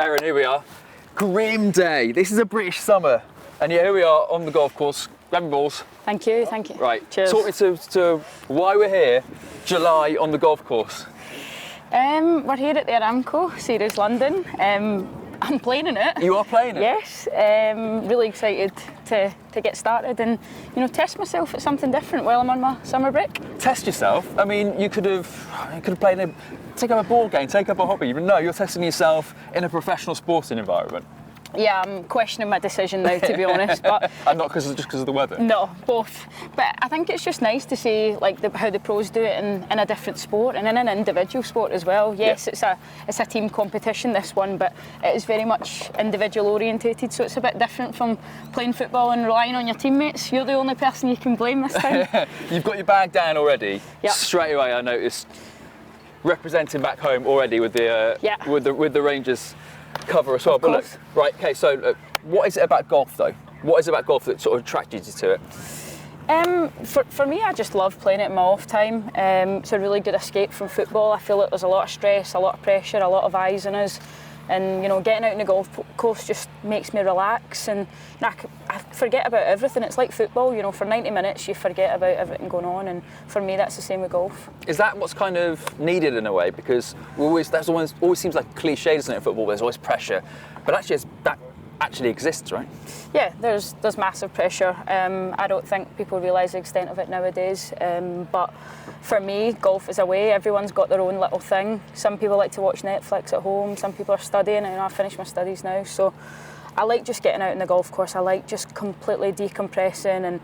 Erin, here we are. Grim day. This is a British summer. And yeah, here we are on the golf course. Grab your balls. Thank you, thank you. Right, cheers. talk me to why we're here, July, on the golf course. We're here at the Aramco Series London. I'm playing in it. You are playing it? Yes. Really excited to get started and, you know, test myself at something different while I'm on my summer break. Test yourself? I mean, you could have played take up a board game, take up a hobby. But no, you're testing yourself in a professional sporting environment. Yeah, I'm questioning my decision now, to be honest. But and not just because of the weather? No, both. But I think it's just nice to see how the pros do it in a different sport and in an individual sport as well. Yes, yeah. It's a team competition, this one, but it is very much individual orientated, so it's a bit different from playing football and relying on your teammates. You're the only person you can blame this time. You've got your bag down already. Yep. Straight away I noticed representing back home already with the Rangers cover as well. But look, right, okay, so what is it about golf though? What is it about golf that sort of attracted you to it? For me, I just love playing it in my off time. It's a really good escape from football. I feel like there's a lot of stress, a lot of pressure, a lot of eyes on us. And, you know, getting out on the golf course just makes me relax and I forget about everything. It's like football, you know, for 90 minutes you forget about everything going on, and for me that's the same with golf. Is that what's kind of needed in a way? Because that always seems like cliche, doesn't it, in football? There's always pressure, but actually that actually exists, right? Yeah, there's massive pressure. I don't think people realise the extent of it nowadays. But for me, golf is a way. Everyone's got their own little thing. Some people like to watch Netflix at home. Some people are studying, and I've finished my studies now. So I like just getting out on the golf course. I like just completely decompressing and,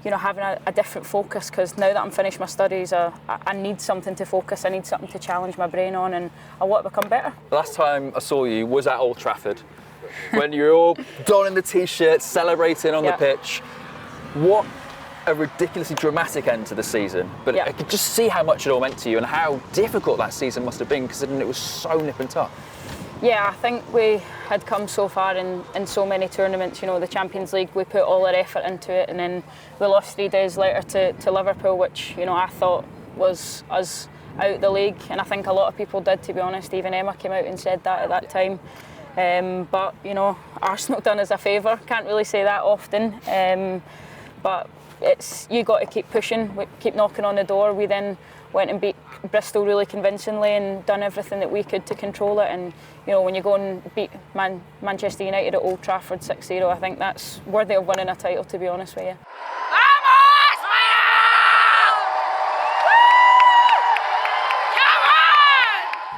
you know, having a different focus, because now that I'm finished my studies, I need something to focus. I need something to challenge my brain on, and I want to become better. The last time I saw you was at Old Trafford, when you were all donning the t-shirts, celebrating on the pitch. What a ridiculously dramatic end to the season, but I could just see how much it all meant to you and how difficult that season must have been, considering it was so nip and tuck. Yeah, I think we had come so far in so many tournaments. You know, the Champions League, we put all our effort into it, and then we lost 3 days later to Liverpool, which, you know, I thought was us out the league, and I think a lot of people did, to be honest. Even Emma came out and said that at that time. But, you know, Arsenal done us a favour. Can't really say that often. But you got to keep pushing, keep knocking on the door. We then went and beat Bristol really convincingly and done everything that we could to control it. And, you know, when you go and beat Manchester United at Old Trafford 6-0, I think that's worthy of winning a title, to be honest with you.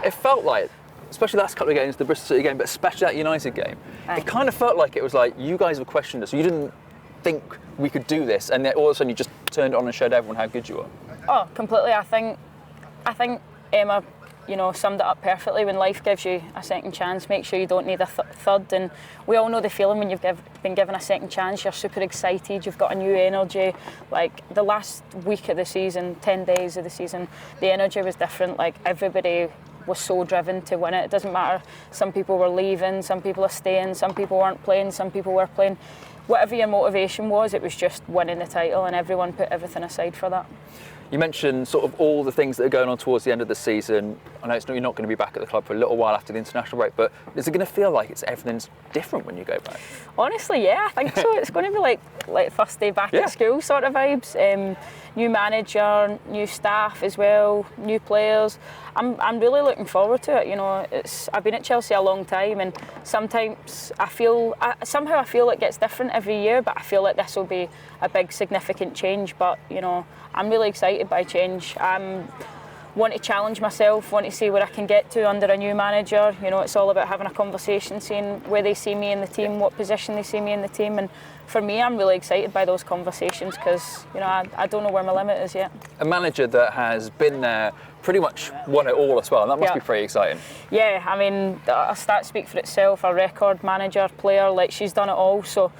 It felt like, especially the last couple of games, the Bristol City game, but especially that United game, it kind of felt like it was like, you guys have questioned us. You didn't think we could do this, and then all of a sudden you just turned it on and showed everyone how good you were. Oh, completely. I think Emma, you know, summed it up perfectly. When life gives you a second chance, make sure you don't need a third. And we all know the feeling when you've been given a second chance. You're super excited. You've got a new energy. Like the last week of the season, 10 days of the season, the energy was different. Like everybody was so driven to win it. It doesn't matter. Some people were leaving, some people are staying, some people weren't playing, some people were playing. Whatever your motivation was, it was just winning the title, and everyone put everything aside for that. You mentioned sort of all the things that are going on towards the end of the season. I know you're not going to be back at the club for a little while after the international break, but is it going to feel like everything's different when you go back? Honestly, yeah, I think so. It's going to be like first day back at school sort of vibes. New manager, new staff as well, new players. I'm really looking forward to it. You know, I've been at Chelsea a long time, and sometimes somehow I feel it gets different every year, but I feel like this will be a big significant change. But, you know, I'm really excited by change. Want to challenge myself, want to see where I can get to under a new manager. You know, it's all about having a conversation, seeing where they see me in the team, what position they see me in the team. And for me, I'm really excited by those conversations, because, you know, I don't know where my limit is yet. A manager that has been there, pretty much won it all as well, and that must be pretty exciting. Yeah, I mean, our stats speak for itself. A record manager, player, like, she's done it all. So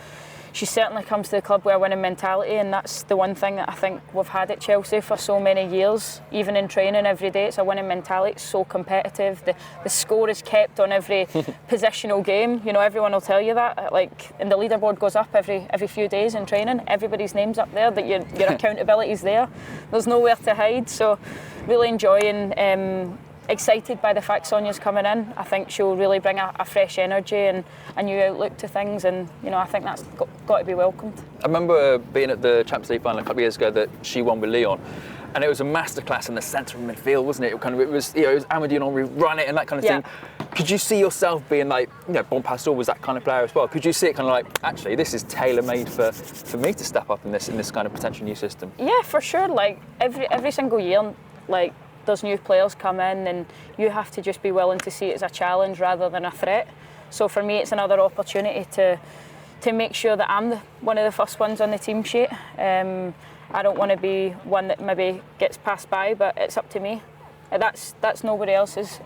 she certainly comes to the club with a winning mentality, and that's the one thing that I think we've had at Chelsea for so many years. Even in training every day, it's a winning mentality. It's so competitive. The score is kept on every positional game. You know, everyone will tell you that. Like, and the leaderboard goes up every few days in training. Everybody's name's up there. That your accountability's there. There's nowhere to hide. So, really enjoying excited by the fact Sonia's coming in. I think she'll really bring a fresh energy and a new outlook to things, and I think that's got to be welcomed. I remember being at the Champions League final a couple of years ago that she won with Lyon, and it was a masterclass in the centre of midfield, wasn't it? It was Amadou Henry run it and that kind of thing. Could you see yourself being like, Bompastor was that kind of player as well? Could you see it kind of like, actually, this is tailor-made for me to step up in this kind of potential new system? Yeah, for sure. Like every single year, like there's new players come in, and you have to just be willing to see it as a challenge rather than a threat. So for me, it's another opportunity to make sure that I'm one of the first ones on the team sheet. I don't want to be one that maybe gets passed by, but it's up to me. That's nobody else's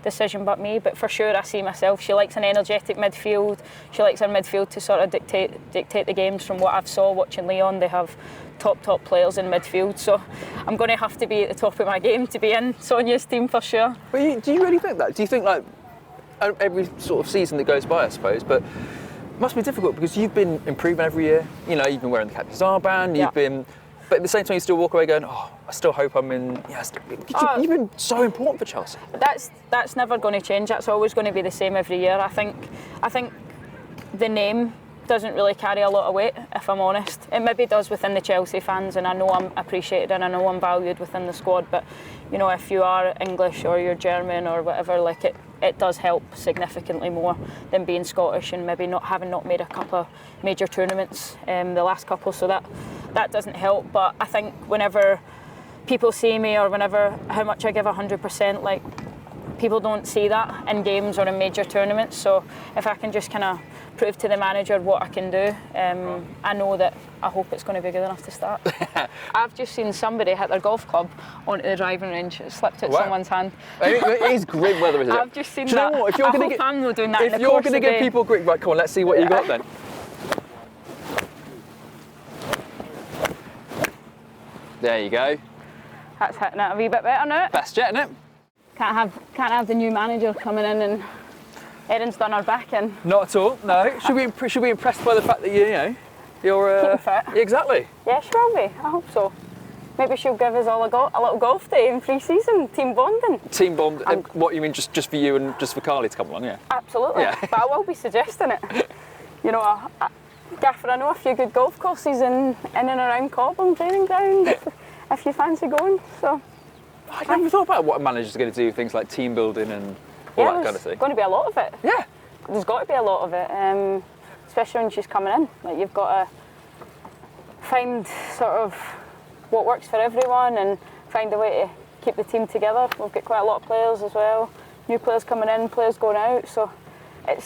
decision but me. But for sure, I see myself. She likes an energetic midfield. She likes her midfield to sort of dictate the games. From what I've saw watching Lyon, they have top players in midfield. So I'm going to have to be at the top of my game to be in Sonia's team for sure. But do you really think that? Do you think like every sort of season that goes by, I suppose, but it must be difficult because you've been improving every year. You've been wearing the captain's armband. But at the same time, you still walk away going, "Oh, I still hope I'm in." You've been so important for Chelsea. That's never going to change. That's always going to be the same every year. I think the name doesn't really carry a lot of weight, if I'm honest. It maybe does within the Chelsea fans, and I know I'm appreciated and I know I'm valued within the squad. But if you are English or you're German or whatever, like it does help significantly more than being Scottish and maybe having not made a couple of major tournaments the last couple. So that doesn't help. But I think whenever people see me or whenever how much I give 100%, like people don't see that in games or in major tournaments. So if I can just kind of prove to the manager what I can do, I know that I hope it's going to be good enough to start. I've just seen somebody hit their golf club onto the driving range. It slipped out someone's hand. It is grim weather, isn't it? I've just seen do you that. know what? If you're going to doing that if you're going to give people grit, right, come on, let's see what you got then. There you go. That's hitting it a wee bit better now. Best jet, isn't it? Can't have the new manager coming in and Erin's done her back in. Not at all. No. Should we be impressed by the fact that you're fit? Exactly. Yeah, she will be. I hope so. Maybe she'll give us all a little golf day in pre-season, team bonding. Team bond. What you mean, just for you and just for Carly to come along? Yeah. Absolutely. Yeah. But I will be suggesting it. Gaffer, I know a few good golf courses in and around Cobham training ground if you fancy going. So I never thought about what a manager's going to do, things like team building and all that kind of thing. There's going to be a lot of it. Yeah. There's got to be a lot of it, especially when she's coming in. Like you've got to find sort of what works for everyone and find a way to keep the team together. We've got quite a lot of players as well. New players coming in, players going out. So it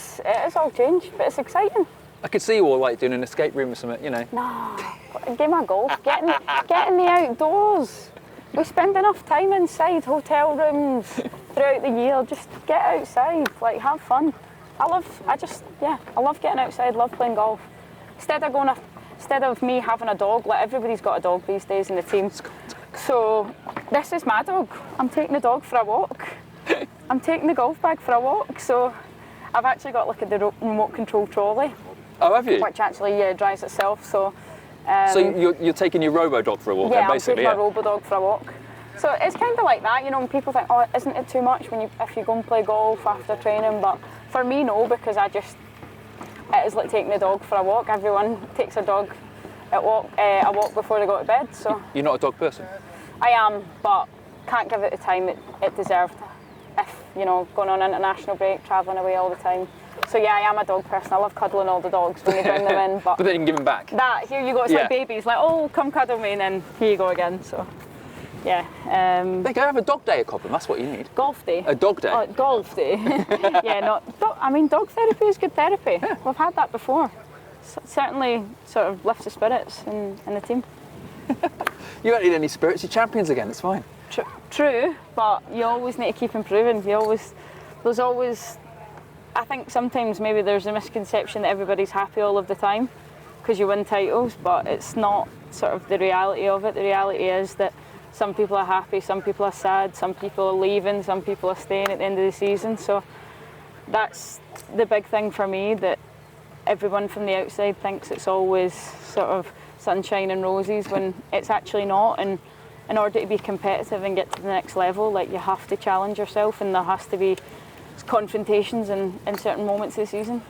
is all change, but it's exciting. I could see you all like doing an escape room or something, No, game of golf, get in the outdoors. We spend enough time inside hotel rooms throughout the year. Just get outside, like have fun. I love getting outside, love playing golf. Instead of me having a dog, like everybody's got a dog these days in the team. So this is my dog. I'm taking the dog for a walk. I'm taking the golf bag for a walk. So I've actually got like a remote control trolley. Oh, have you? Which actually drives itself. So you're taking your robo-dog for a walk then, basically? Yeah, I'm taking my robo-dog for a walk. So it's kind of like that, when people think, oh, isn't it too much if you go and play golf after training? But for me, no, because it is like taking the dog for a walk. Everyone takes a dog a walk before they go to bed. So You're not a dog person? I am, but can't give it the time it deserved. If, going on international break, travelling away all the time. So yeah, I am a dog person. I love cuddling all the dogs when you bring them in. But then you can give them back. Here you go. It's like babies. Like, oh, come cuddle me, and then here you go again. So yeah. They go have a dog day at Cobham. That's what you need. Golf day. A dog day. Oh, golf day. Dog therapy is good therapy. Yeah. We've had that before. Certainly, sort of lifts the spirits in the team. You don't need any spirits. You're champions again. It's fine. True, but you always need to keep improving. There's always. I think sometimes maybe there's a misconception that everybody's happy all of the time because you win titles, but it's not sort of the reality of it. The reality is that some people are happy, some people are sad, some people are leaving, some people are staying at the end of the season. So that's the big thing for me, that everyone from the outside thinks it's always sort of sunshine and roses when it's actually not. And in order to be competitive and get to the next level, like, you have to challenge yourself, and there has to be confrontations in certain moments of the season.